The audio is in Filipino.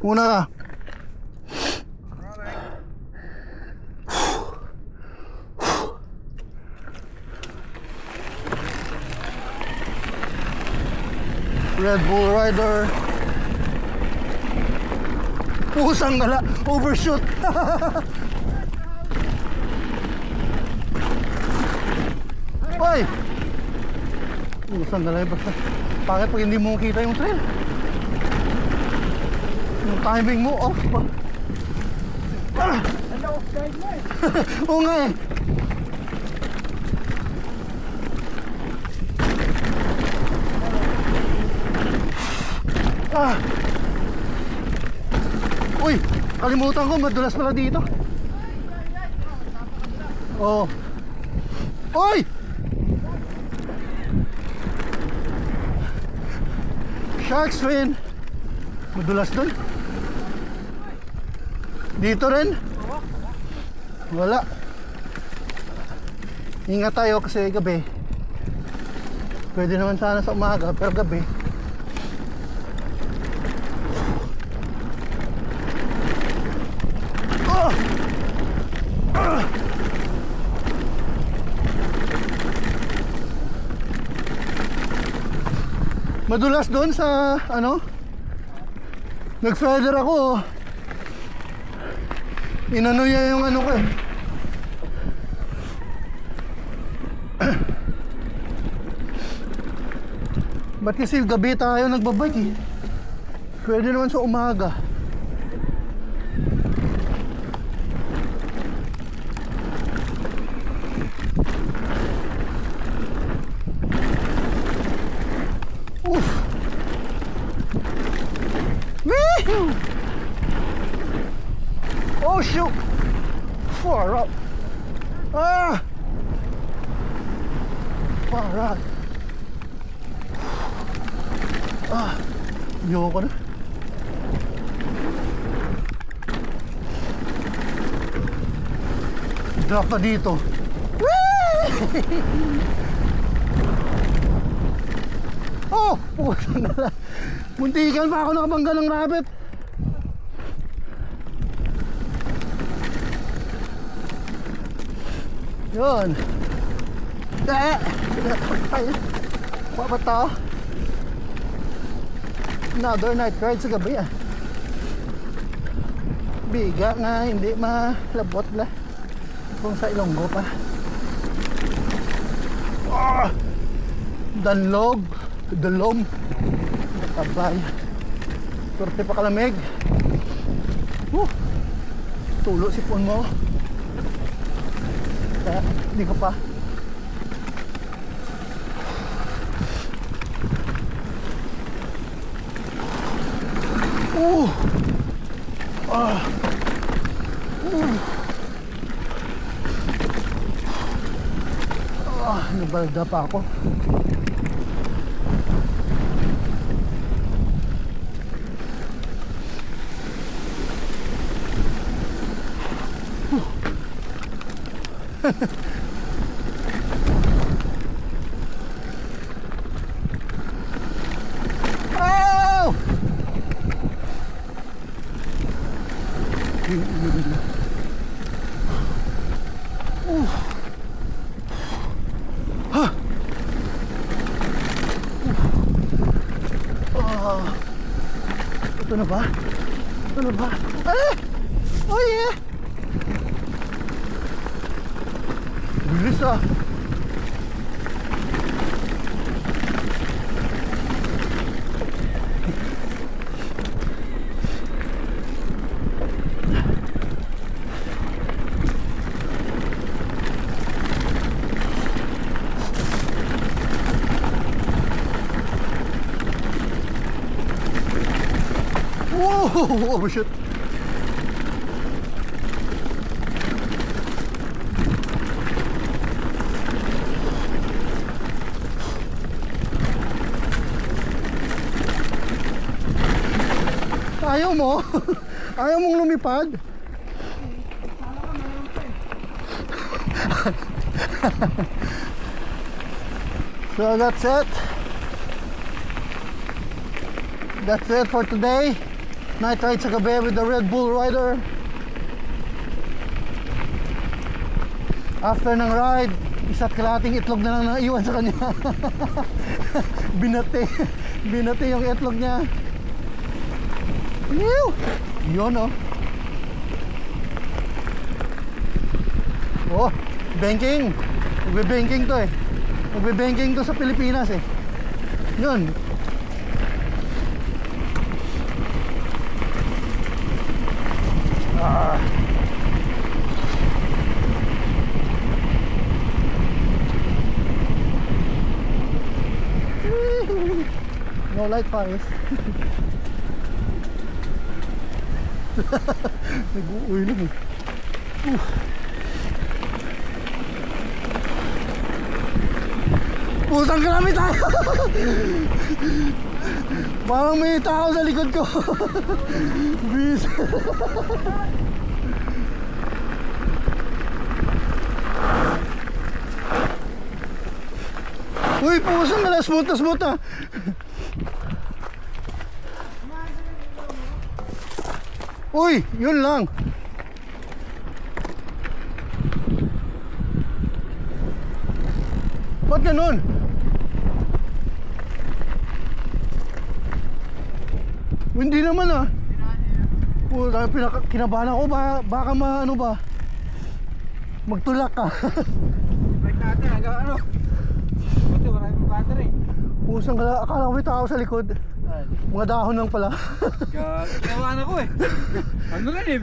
Una ka. Red Bull Rider. Pusang gala, overshoot. Hoy! Pusang gala, basta bakit pag hindi mo kita yung trail? Yung timing mo off pa. Ano off guide mo eh? Oo nga eh. Uy, kalimutan ko, madulas pala dito. Oh. Uy! Shark's fin. Madulas dun. Dito rin. Wala. Ingat tayo kasi gabi. Pwede naman sana sa umaga, pero gabi madulas doon sa ano, nag-feather ako. Inano niya yung ano ko eh. Ba't kasi gabi tayo nagbabike eh? Pwede naman sa umaga. Oh shoot! Far up! Ah! Far out! Ah! Ayoko na. Drop pa dito. Oh! Puta na lang. Muntikan pa ako nakabangga ng rabbit. Yun. What ba to? Another night ride sa gabi ah. Biga nga, hindi malabot la. Kung sa Ilonggo pa. Ah! Danlog. Dalom. Tabay. Surte pa kalamig. Tulo si phone mo. Kaya hindi ko pa. Nabalda pa ako. Oh! Ito na ba? Ito na ba? Ah! Oh yeah! Bilis ah! Whoa! Oh shit! Ayaw mo? Ayaw mong lumipad? So that's it for today. Night ride sa gabi with the Red Bull Rider. After ng ride, isa't kalating itlog na lang naiwan sa kanya. Binate yung itlog niya. Yun oh. Oh, banking. Magbe-banking to eh. Magbe-banking to sa Pilipinas eh. Yun. No light fires. Nag-uwi lang eh. Pusang karami tayo. Parang may tao sa likod ko. Bis. Uy, pusang na, smooth na smooth na. Uy, yun lang. Ba't ganun? Hindi naman ah. Kinabahan ako, baka ano ba? Magtulak ka. Bike natin hanggang ano? Buti maraming battery. Pusang akala ko may tao sa likod. Mga dahon lang pala. Ginawa na ko eh. Ano rin eh,